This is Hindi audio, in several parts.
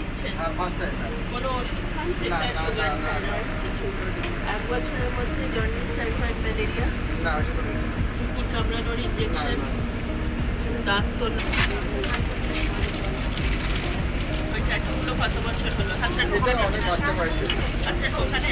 দিচ্ছেন? কোনো ওষুধ খান? প্রেশার, সুগার, কিছু? 1 বছরের মধ্যে জন্ডিস, টাইফয়েড, ম্যালেরিয়া, কুকুর কামড়ানোর ইঞ্জেকশন, দাঁত তোলা, ওই ট্যাটুগুলো কত বছর হলো? হাতটা ঢোকানো, আচ্ছা ওখানে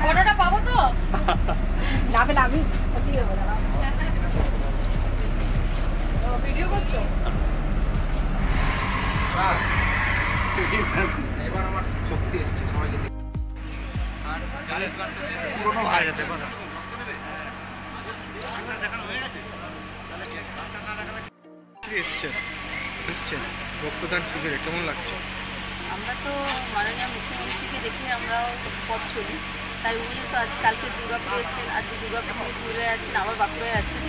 ফটোটা পাবো তো? না পেলে আমি ভিডিও করছো? এবার আমার শক্তি এসছে সবাইকে পুরোনো ভাই যেতে পারে এসছেন রক্তদান শিবিরে, কেমন লাগছে? আমরা তো মাননীয় মুখ্যমন্ত্রীকে দেখে আমরাও পথ চলি, তাই উনি তো কালকে দুর্গাপুরে এসেছেন, আজকে দুর্গাপুরে ঘুরে যাচ্ছেন, আবার বাঁকুড়ায় আছেন।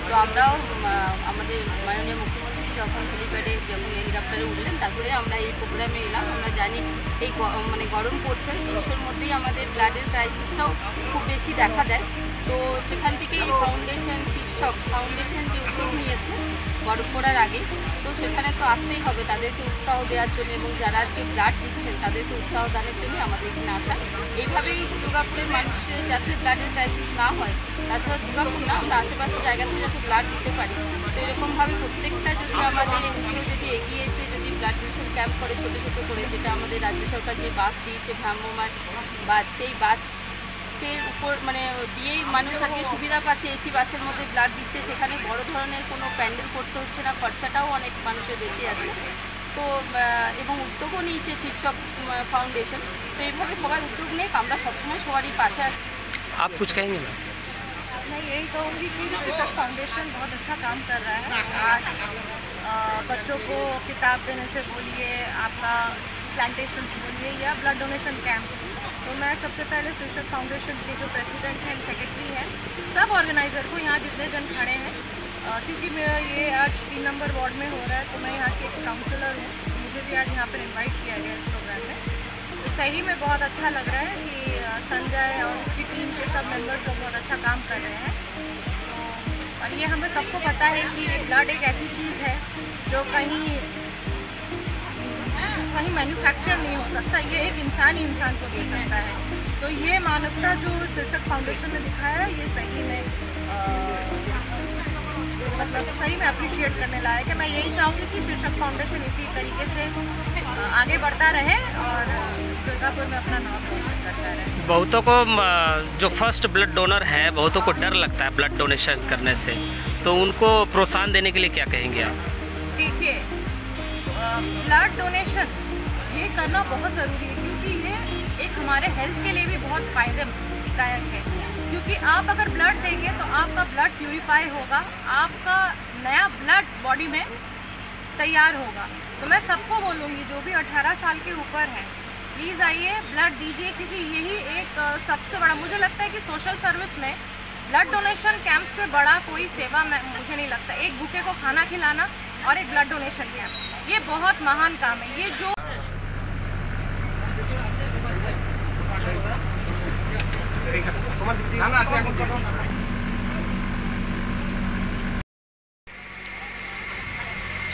তো আমরাও আমাদের মাননীয় মুখ্যমন্ত্রী যখন হেলিপ্যাডে যখন হেলিকপ্টারে উঠলেন, তারপরে আমরা এই প্রোগ্রামে এলাম। আমরা জানি এই মানে গরম পড়ছে, গ্রীষ্মের মধ্যেই আমাদের ব্লাডের ক্রাইসিসটাও খুব বেশি দেখা দেয়। তো সেখান থেকে এই ফাউন্ডেশন, শীর্ষক ফাউন্ডেশন যে উদ্যোগ নিয়েছে গরম পড়ার আগে, তো সেখানে তো আসতেই হবে তাদেরকে উৎসাহ দেওয়ার জন্য, এবং যারা আজকে ব্লাড দিচ্ছেন তাদেরকে উৎসাহ দানের জন্য আমাদের এখানে আসা। এইভাবেই দুর্গাপুরের মানুষের যাতে ব্লাডের ক্রাইসিস না হয়, তাছাড়া দুর্গাপুর না, আমরা আশেপাশের জায়গাতে যাতে ব্লাড দিতে পারি। তো এরকমভাবে প্রত্যেকটা যদি আমাদের এনজিও যদি এগিয়ে এসে যদি ব্লাড ডোনেশন ক্যাম্প করে ছোটো ছোটো করে, যেটা আমাদের রাজ্য সরকার যে বাস দিয়েছে ভ্রাম্যমাণ বাস, সেই বাস সে উপর মানে দিয়েই মানুষ আজকে সুবিধা পাচ্ছে, এসি বাসের মধ্যে ব্লাড দিচ্ছে, সেখানে বড় ধরনের কোনো প্যান্ডেল করতে হচ্ছে না, খরচাটাও অনেক মানুষের বেঁচে যাচ্ছে। তো এবং উদ্যোগও নিয়েছে শীর্ষক ফাউন্ডেশন। তো এইভাবে সবাই উদ্যোগ নিয়ে আমরা সবসময় সবারই পাশে আছি। आप कुछ कहेंगे मैम? मैं यही कहूँगी कि शीर्षक फाउंडेशन बहुत अच्छा काम कर रहा है। आज बच्चों को किताब देने से बोलिए, आपका प्लांटेशन से बोलिए, या ब्लड डोनेशन कैंप। तो मैं सबसे पहले शीर्षक फाउंडेशन के जो प्रेसिडेंट हैं, सेक्रेटरी हैं, सब ऑर्गेनाइज़र को, यहाँ जितने जन खड़े हैं, क्योंकि मेरा ये आज 3 नंबर वार्ड में हो रहा है, तो मैं यहाँ की एक काउंसलर हूँ, मुझे भी आज यहाँ पर इन्वाइट किया गया इस प्रोग्राम में। तो सही में बहुत अच्छा लग रहा है कि संजय और उसकी टीम के सब मेंबर्स लोग बहुत अच्छा काम कर रहे हैं। और ये हमें सबको पता है कि ब्लड एक ऐसी चीज़ है जो कहीं मैन्युफैक्चर नहीं हो सकता, ये एक इंसान ही इंसान को दे सकता है। तो ये मानवता जो शीर्षक फाउंडेशन ने दिखाया है, ये सही में मतलब सही में अप्रिशिएट करने लायक है। मैं यही चाहूँगी कि शीर्षक फाउंडेशन इसी तरीके से आगे बढ़ता रहे और दुर्गापुर में अपना नाम रोशन करता रहे। बहुतों को जो फर्स्ट ब्लड डोनर है, बहुतों को डर लगता है ब्लड डोनेशन करने से, तो उनको प्रोत्साहन देने के लिए क्या कहेंगे आप? देखिए, ब्लड डोनेशन ये करना बहुत ज़रूरी है, क्योंकि ये एक हमारे हेल्थ के लिए भी बहुत फ़ायदेदायक है। क्योंकि आप अगर ब्लड देंगे तो आपका ब्लड प्यूरिफाई होगा, आपका नया ब्लड बॉडी में तैयार होगा। तो मैं सबको बोलूँगी जो भी 18 साल के ऊपर हैं, प्लीज़ आइए ब्लड दीजिए, क्योंकि यही एक सबसे बड़ा, मुझे लगता है कि सोशल सर्विस में ब्लड डोनेशन कैंप से बड़ा कोई सेवा मुझे नहीं लगता। एक भूखे को खाना खिलाना और एक ब्लड डोनेशन कैंप, ये बहुत महान काम है। ये जो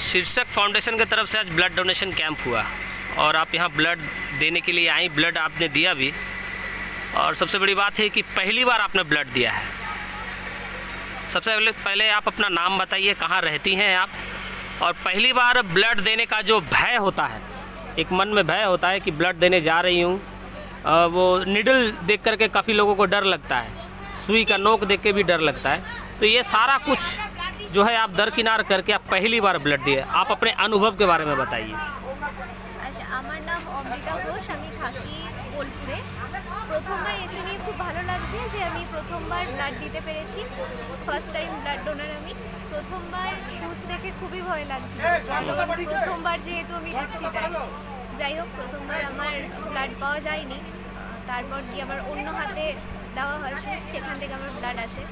शीर्षक फाउंडेशन की तरफ से आज ब्लड डोनेशन कैंप हुआ और आप यहाँ ब्लड देने के लिए आई, ब्लड आपने दिया भी, और सबसे बड़ी बात है कि पहली बार आपने ब्लड दिया है। सबसे पहले आप अपना नाम बताइए, कहाँ रहती हैं आप, और पहली बार ब्लड देने का जो भय होता है, एक मन में भय होता है कि ब्लड देने जा रही हूँ, वो निडल देख करके काफ़ी लोगों को डर लगता है, सुई का नोक देख के भी डर लगता है। तो ये सारा कुछ जो है आप दरकिनार करके आप पहली बार ब्लड दिए, आप अपने अनुभव के बारे में बताइए। আচ্ছা, আমার নাম অমৃতা ঘোষ, আমি থাকি বোলপুরে। প্রথমবার এসে নিয়ে খুব ভালো লাগছে যে আমি প্রথমবার ব্লাড দিতে পেরেছি, ফার্স্ট টাইম ব্লাড ডোনার আমি। প্রথমবার সুচ দেখে খুবই ভয় লাগছিল, প্রথমবার যেহেতু আমি দিচ্ছি তাই। যাই হোক, প্রথমবার আমার ব্লাড পাওয়া যায়নি, তারপর গিয়ে আমার অন্য হাতে দেওয়া হয় সুচ, সেখান থেকে আমার ব্লাড আসে।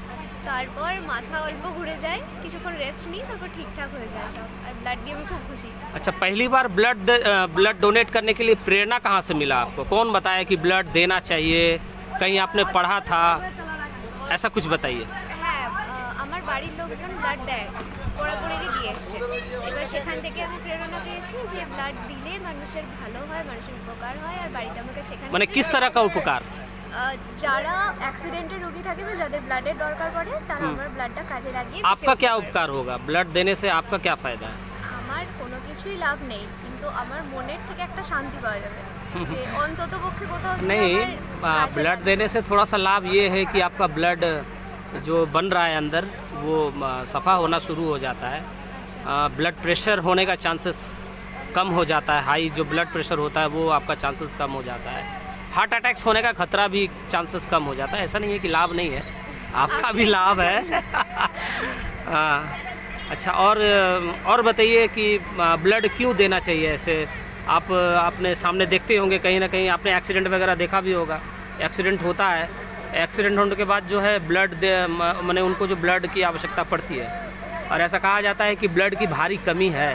তারপর মাথা অল্প ঘুরে যায়, কিছুক্ষণ রেস্ট নিই, তারপর ঠিকঠাক হয়ে যায় সব। আর ব্লাড দিয়ে আমি খুব খুশি। अच्छा, पहली बार ब्लड डोनेट करने के लिए प्रेरणा कहाँ से मिला आपको? कौन बताया कि ब्लड देना चाहिए? कहीं आपने पढ़ा था? ऐसा कुछ बताइए। হ্যাঁ, আমার বাড়ির লোকজন ব্লাড দেয়, পড়াপড়ি দিয়ে এসছে। এবার সেখান থেকে আমি প্রেরণা পেয়েছি যে ব্লাড দিলে মানুষের ভালো হয়, মানুষের উপকার হয়। আর বাড়িতে আমাকে শেখানো माने किस तरह का उपकार? যারা অ্যাক্সিডেন্টের রোগী থাকে বা যাদের ব্লাডের দরকার পড়ে তারা আমার ব্লাডটা কাজে লাগিয়ে आपका क्या उपकार होगा? ब्लड देने से आपका क्या फ़ायदा है? আমার কোনো কিছুই লাভ নেই, কিন্তু আমার মনের থেকে একটা শান্তি পাওয়া যাবে যে অন্তত পক্ষে কোথাও গিয়ে नहीं, আমার কাজে ब्लड লাগছে। देने से थोड़ा सा लाभ ये है कि आपका ब्लड जो बन रहा है अंदर वो सफ़ा होना शुरू हो जाता है। আচ্ছা, ब्लड प्रेशर होने का चांसेस कम हो जाता है। हाई जो ब्लड प्रेशर होता है वो आपका चांसेस कम हो जाता है। हार्ट अटैक्स होने का खतरा भी चांसेस कम हो जाता है। ऐसा नहीं है कि लाभ नहीं है, आपका भी लाभ है। हाँ, अच्छा, और बताइए कि ब्लड क्यों देना चाहिए? ऐसे आप अपने सामने देखते होंगे, कहीं ना कहीं आपने एक्सीडेंट वगैरह देखा भी होगा। एक्सीडेंट होता है, एक्सीडेंट होने के बाद जो है ब्लड माने उनको जो ब्लड की आवश्यकता पड़ती है, और ऐसा कहा जाता है कि ब्लड की भारी कमी है।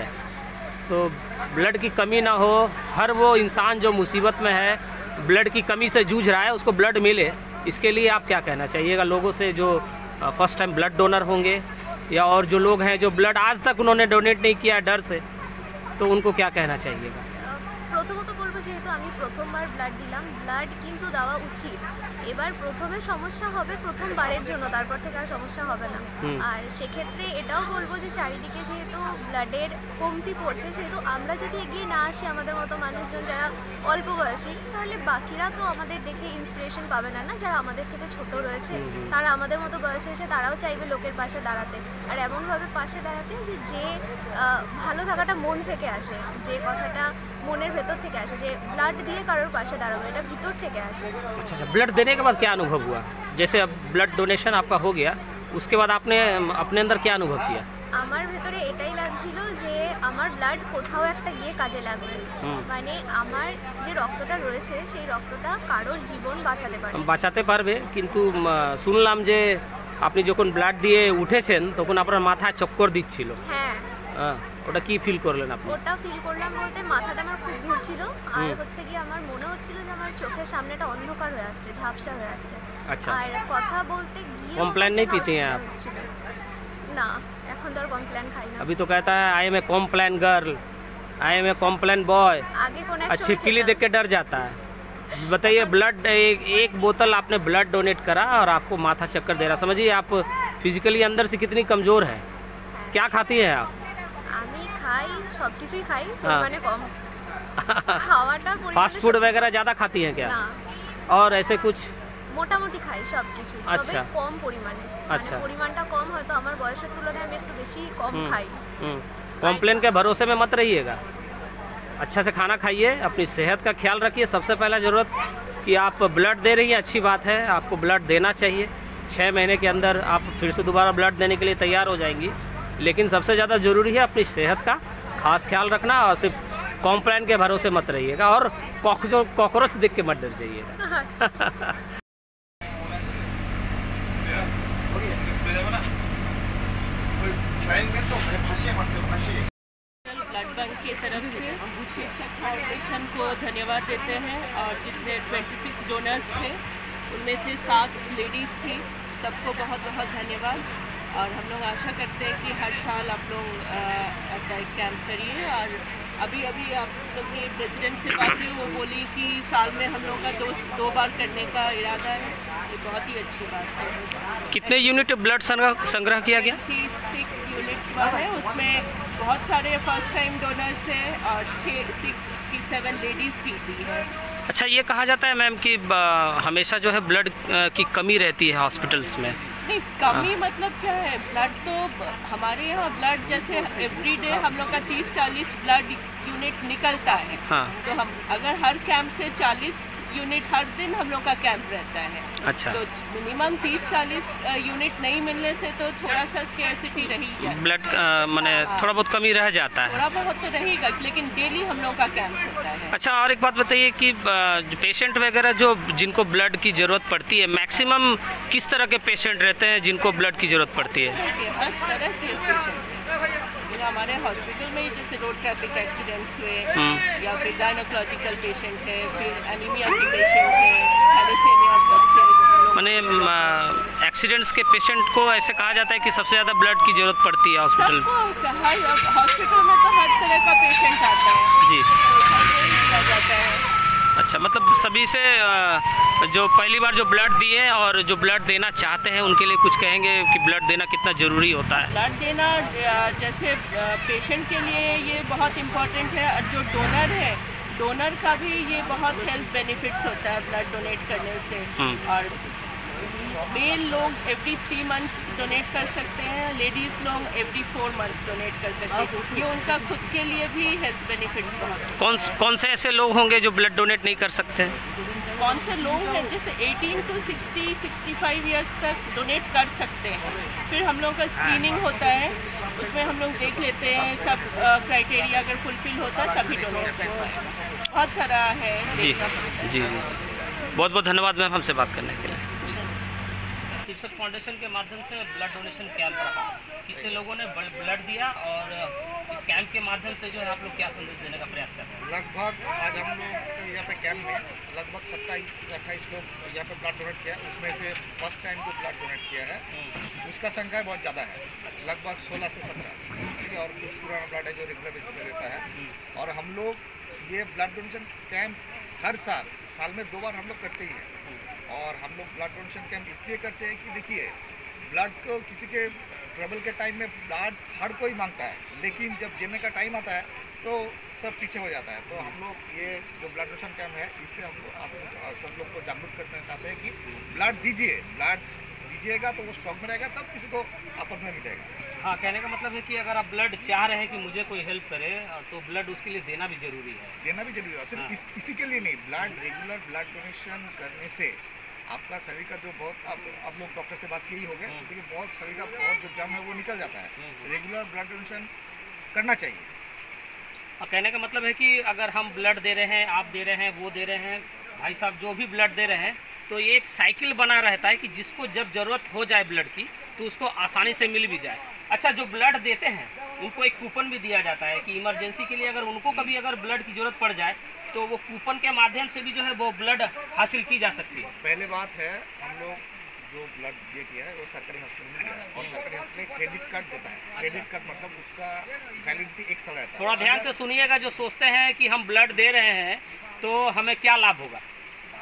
तो ब्लड की कमी ना हो, हर वो इंसान जो मुसीबत में है, ब्लड की कमी से जूझ रहा है, उसको ब्लड मिले, इसके लिए आप क्या कहना चाहिएगा लोगों से जो फर्स्ट टाइम ब्लड डोनर होंगे, या और जो लोग हैं जो ब्लड आज तक उन्होंने डोनेट नहीं किया डर से, तो उनको क्या कहना चाहिएगा? প্রথমত বলবো যেহেতু আমি প্রথমবার ব্লাড দিলাম, ব্লাড কিন্তু দেওয়া উচিত। এবার প্রথমে সমস্যা হবে প্রথমবারের জন্য, তারপর থেকে আর সমস্যা হবে না। আর সেক্ষেত্রে এটাও বলবো যে চারিদিকে যেহেতু ব্লাডের কমতি পড়ছে, সেহেতু আমরা যদি এগিয়ে না আসি আমাদের মতো মানুষজন যারা অল্প বয়সী, তাহলে বাকিরা তো আমাদের দেখে ইন্সপিরেশন পাবে না, যারা আমাদের থেকে ছোট রয়েছে তারা আমাদের মতো বয়সে এসে তারাও চাইবে লোকের পাশে দাঁড়াতে। আর এমনভাবে পাশে দাঁড়াতে যে ভালো থাকাটা মন থেকে আসে, যে কথাটা মনের ভেতর থেকে আসে, যে ব্লাড দিয়ে কারোর পাশে দাঁড়াবো, এটা ভিতর থেকে আসে। अच्छा, ब्लड देने के बाद क्या अनुभव हुआ? जैसे अब ब्लड डोनेशन आपका हो गया, उसके बाद आपने अपने अंदर क्या अनुभव किया? আমার ভেতরে এটাই লাগছিল যে আমার ব্লাড কোথাও একটা গিয়ে কাজে লাগবে, মানে আমার যে রক্তটা রয়েছে সেই রক্তটা কারোর জীবন বাঁচাতে পারে। বাঁচাতে পারবে, কিন্তু শুনলাম যে আপনি যখন ব্লাড দিয়ে উঠেছেন তখন আপনার মাথা চক্কর দিচ্ছিল। হ্যাঁ, ওটা কি ফিল করলেন আপনি? ওটা ফিল করলাম বলতে মাথাটা আমার খুব ঘুরছিল, আর হচ্ছে কি আমার মনে হচ্ছিল যে আমার চোখের সামনেটা অন্ধকার হয়ে আসছে, ঝাপসা হয়ে আসছে। আচ্ছা, আর কথা বলতে গিয়ে কমপ্লেন नहीं पीती हैं आप? না, এখন তো আর কমপ্লেন খাই না। अभी तो कहता है I am a complain girl, I am a complain boy. আগে কোন এক अच्छी किली देख के डर जाता है। बताइए, ब्लड एक बोतल आपने ब्लड डोनेट करा और आपको माथा चक्कर दे रहा, समझिए आप फिजिकली अंदर से कितनी कमज़ोर है। क्या खाती हैं आप? আমি খাই, সব কিছুই খাই, পরিমাণে কম। খাওয়াটা फास्ट फूड वगैरह ज़्यादा खाती हैं क्या? না, और ऐसे कुछ? মোটামুটি খাই সব কিছু, আচ্ছা। তবে কম পরিমাণে। আচ্ছা। মানে পরিমাণটা কম, হয়তো আমার বয়সের তুলনায় আমি একটু বেশি কম খাই। कॉम्प्लेन के भरोसे में मत रहिएगा, अच्छा से खाना खाइए, अपनी सेहत का ख्याल रखिए। सबसे पहला ज़रूरत कि आप ब्लड दे रही हैं, अच्छी बात है, आपको ब्लड देना चाहिए। 6 महीने के अंदर आप फिर से दोबारा ब्लड देने के लिए तैयार हो जाएंगी, लेकिन सबसे ज़्यादा ज़रूरी है अपनी सेहत का खास ख्याल रखना, और सिर्फ कॉम्प्लेन के भरोसे मत रहिएगा, और कॉकरोच देख के मत डर जाइएगा। ब्लड बैंक की तरफ से शिक्षक फाउंडेशन को धन्यवाद देते हैं, और जितने 26 डोनर्स थे उनमें से 7 लेडीज़ थी, सबको बहुत बहुत धन्यवाद। और हम लोग आशा करते हैं कि हर साल आप लोग ऐसा एक कैंप करिए। और अभी आप लोग की प्रेसिडेंट से बात हुई, वो बोली कि साल में हम लोग का 2 बार करने का इरादा है, ये बहुत ही अच्छी बात है। कितने यूनिट ब्लड संग्रह किया गया? 6 यूनिट्स हुआ है, उसमें बहुत सारे फर्स्ट टाइम डोनर्स हैं और 7 लेडीज़ भी दी है। अच्छा, ये कहा जाता है मैम कि हमेशा जो है ब्लड की कमी रहती है हॉस्पिटल्स में। नहीं, कमी मतलब क्या है, ब्लड तो हमारे यहाँ ब्लड जैसे एवरीडे हम लोग का 30-40 ब्लड यूनिट निकलता है। हाँ। तो हम अगर हर कैंप से 40 यूनिट हर दिन हम लोग का कैंप रहता है। अच्छा। तो मिनिमम 30-40 यूनिट नहीं मिलने से तो थोड़ा सा स्केर्सिटी रही है, ब्लड माने थोड़ा बहुत कमी रह जाता है। थोड़ा बहुत तो रहेगा, लेकिन डेली हम लोग का कैंप होता है। अच्छा, और एक बात बताइए कि पेशेंट वगैरह जो जिनको ब्लड की ज़रूरत पड़ती है, मैक्सिमम किस तरह के पेशेंट रहते हैं जिनको ब्लड की ज़रूरत पड़ती है? हर तरह के पेशेंट हैं। हमारे हॉस्पिटल में ही जैसे रोड ट्रैफिक एक्सीडेंट्स हुए या फिर गायनोकोलॉजिकल पेशेंट है, फिर एनीमिया के पेशेंट है, थैलेसीमिया बच्चे। माने एक्सीडेंट्स के पेशेंट को ऐसे कहा जाता है कि सबसे ज़्यादा ब्लड की ज़रूरत पड़ती है हॉस्पिटल में। हॉस्पिटल में तो हर तरह का पेशेंट आता है जी। तो जाता है। अच्छा, मतलब सभी से जो पहली बार जो ब्लड दिए और जो ब्लड देना चाहते हैं उनके लिए कुछ कहेंगे कि ब्लड देना कितना ज़रूरी होता है? ब्लड देना जैसे पेशेंट के लिए ये बहुत इम्पोर्टेंट है, और जो डोनर है, डोनर का भी ये बहुत हेल्थ बेनिफिट्स होता है ब्लड डोनेट करने से। और मेल लोग एवरी 3 मंथ्स डोनेट कर सकते हैं, लेडीज़ लोग एवरी 4 मंथ्स डोनेट कर सकते हैं। ये उनका खुद के लिए भी हेल्थ बेनिफिट्स बहुत। कौन से ऐसे लोग होंगे जो ब्लड डोनेट नहीं कर सकते हैं? कौन से लोग हैं जैसे 18 to 65 ईयर्स तक डोनेट कर सकते हैं। फिर हम लोग का स्क्रीनिंग होता है, उसमें हम लोग देख लेते हैं सब क्राइटेरिया अगर फुलफिल होता है तभी डोनेट कर पाएगा। बहुत सारा है। जी जी जी जी, बहुत बहुत धन्यवाद मैम हमसे बात करने के लिए। शीर्षक फाउंडेशन के माध्यम से ब्लड डोनेशन कैंप रखा, कितने लोगों ने ब्लड दिया और इस कैंप के माध्यम से जो है आप लोग क्या संदेश देने का प्रयास कर रहे हैं? लगभग आज हम लोग यहाँ पे कैंप में लगभग 27-28 लोग यहाँ पे ब्लड डोनेट किया, उसमें से फर्स्ट टाइम को ब्लड डोनेट किया है, उसका संख्या बहुत ज़्यादा है, लगभग 16 से 17, ठीक है। और कुछ पुराना ब्लड है जो रेगुलर बेसिस पे रहता है। और हम लोग ये ब्लड डोनेशन कैंप हर साल में 2 बार हम लोग करते ही हैं। और हम लोग ब्लड डोनेशन कैंप इसलिए करते हैं कि देखिए, ब्लड को किसी के ट्रबल के टाइम में ब्लड हर कोई मांगता है, लेकिन जब देने का टाइम आता है तो सब पीछे हो जाता है। तो हम लोग ये जो ब्लड डोनेशन कैंप है, इससे हम लोग आप सब लोग को जागरूक करना चाहते हैं कि ब्लड दीजिएगा तो वो स्टॉक में रहेगा, तब किसी को आपस में मिलेगा। हाँ, कहने का मतलब है कि अगर आप ब्लड चाह रहे हैं कि मुझे कोई हेल्प करे तो ब्लड उसके लिए देना भी जरूरी है। देना भी जरूरी है, सिर्फ इसी के लिए नहीं, ब्लड रेगुलर ब्लड डोनेशन करने से आपका शरीर का जो बहुत आप लोग डॉक्टर से बात की ही होगी, देखिए बहुत शरीर का बहुत जो जम है वो निकल जाता है। रेगुलर ब्लड डोनेशन करना चाहिए। और कहने का मतलब है कि अगर हम ब्लड दे रहे हैं, आप दे रहे हैं, वो दे रहे हैं, भाई साहब जो भी ब्लड दे रहे हैं, तो ये एक साइकिल बना रहता है कि जिसको जब ज़रूरत हो जाए ब्लड की तो उसको आसानी से मिल भी जाए। अच्छा, जो ब्लड देते हैं उनको एक कूपन भी दिया जाता है कि इमरजेंसी के लिए अगर उनको कभी अगर ब्लड की ज़रूरत पड़ जाए तो वो कूपन के माध्यम से भी जो है वो ब्लड हासिल की जा सकती है। पहले बात है, हम लोग जो ब्लड दे किया है वो सरकारी हॉस्पिटल में दिया है, और सरकारी हॉस्पिटल क्रेडिट कार्ड देता है। क्रेडिट कार्ड मतलब उसका वैलिडिटी 1 साल रहता है। थोड़ा ध्यान से सुनिएगा, जो सोचते हैं कि हम ब्लड दे रहे हैं तो हमें क्या लाभ होगा।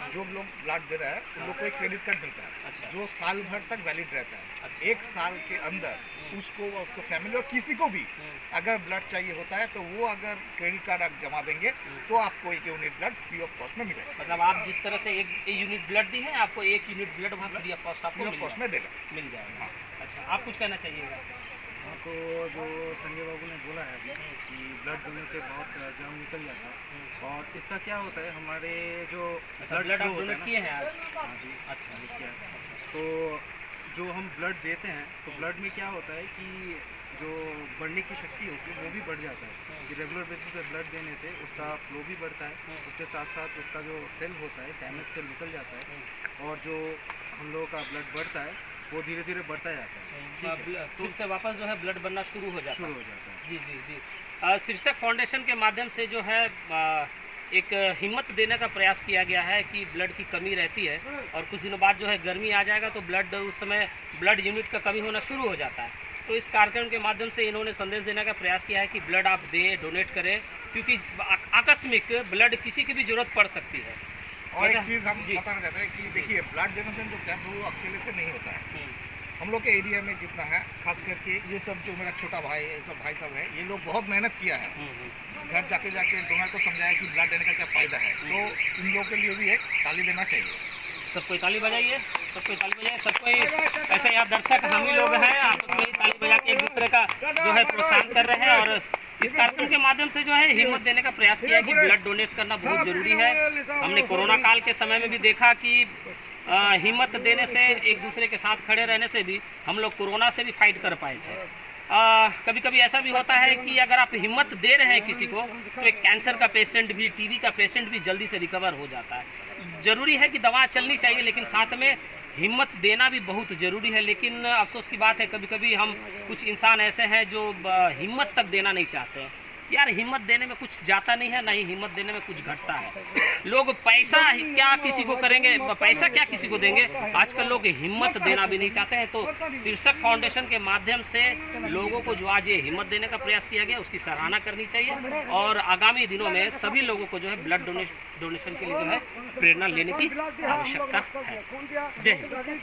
जो लोग ब्लड दे रहा है उन लोग को एक क्रेडिट कार्ड मिलता है। अच्छा। जो साल भर तक वैलिड रहता है। अच्छा। 1 साल के अंदर उसको फैमिली और किसी को भी अगर ब्लड चाहिए होता है तो वो अगर क्रेडिट कार्ड आप जमा देंगे तो आपको 1 unit blood free of cost में मिलेगा। मतलब आप जिस तरह से 1 यूनिट ब्लड दी है, आपको 1 यूनिट ब्लड वहाँ फ्री ऑफ कॉस्ट आपको में देगा, मिल जाएगा। अच्छा, आप कुछ कहना चाहिएगा? हाँ, तो जो संजय बाबू ने बोला है कि ब्लड देने से बहुत जर्म निकल जाता है, और इसका क्या होता है हमारे जो ब्लड आप डोनेट किए हैं आज? हाँ जी, अच्छा, मैंने किया है। तो जो हम ब्लड देते हैं तो ब्लड में क्या होता है कि जो बढ़ने की शक्ति होती है वो भी बढ़ जाता है कि रेगुलर बेसिस पे ब्लड देने से उसका फ्लो भी बढ़ता है, उसके साथ साथ उसका जो सेल होता है डैमेज सेल निकल जाता है, और जो हम लोगों का ब्लड बढ़ता है वो धीरे धीरे बढ़ता जाता है, फिर से वापस जो है ब्लड बनना शुरू हो जाता है। जी जी जी। शीर्षक फाउंडेशन के माध्यम से जो है एक हिम्मत देने का प्रयास किया गया है कि ब्लड की कमी रहती है और कुछ दिनों बाद जो है गर्मी आ जाएगा तो ब्लड उस समय ब्लड यूनिट का कमी होना शुरू हो जाता है। तो इस कार्यक्रम के माध्यम से इन्होंने संदेश देने का प्रयास किया है कि ब्लड आप दें, डोनेट करें, क्योंकि आकस्मिक ब्लड किसी की भी ज़रूरत पड़ सकती है। और एक चीज़ हम बताना चाहते हैं कि देखिए, ब्लड डोनेशन जो कैंप है वो अकेले से नहीं होता है। हम लोग के एरिया में जितना है, खास करके ये सब जो मेरा छोटा भाई है, सब भाई सब है, ये लोग बहुत मेहनत किया है, घर जाके डोनर को समझाया कि ब्लड देने का क्या फ़ायदा है। तो इन लोगों के लिए भी एक ताली देना चाहिए। सबको ताली बजाइए, सबको ताली बजाइए, सबको ऐसे यहाँ दर्शक हम ही लोग हैं, आपस में ताली बजा के एक दूसरे का जो है प्रोत्साहन कर रहे हैं और इस कार्यक्रम के माध्यम से जो है हिम्मत देने का प्रयास किया है कि ब्लड डोनेट करना बहुत ज़रूरी है। हमने कोरोना काल के समय में भी देखा कि हिम्मत देने से, एक दूसरे के साथ खड़े रहने से भी हम लोग कोरोना से भी फाइट कर पाए थे। कभी कभी ऐसा भी होता है कि अगर आप हिम्मत दे रहे हैं किसी को, तो एक कैंसर का पेशेंट भी, टीबी का पेशेंट भी जल्दी से रिकवर हो जाता है। ज़रूरी है कि दवा चलनी चाहिए, लेकिन साथ में हिम्मत देना भी बहुत ज़रूरी है। लेकिन अफसोस की बात है, कभी कभी हम कुछ इंसान ऐसे हैं जो हिम्मत तक देना नहीं चाहते हैं। यार हिम्मत देने में कुछ जाता नहीं है, ना ही हिम्मत देने में कुछ घटता है। लोग पैसा क्या किसी को करेंगे, पैसा क्या किसी को देंगे, आजकल लोग हिम्मत देना भी नहीं चाहते हैं। तो शीर्षक फाउंडेशन के माध्यम से लोगों को जो आज ये हिम्मत देने का प्रयास किया गया, उसकी सराहना करनी चाहिए। और आगामी दिनों में सभी लोगों को जो है ब्लड डोनेशन के लिए जो है प्रेरणा लेने की आवश्यकता है। जय हिंद।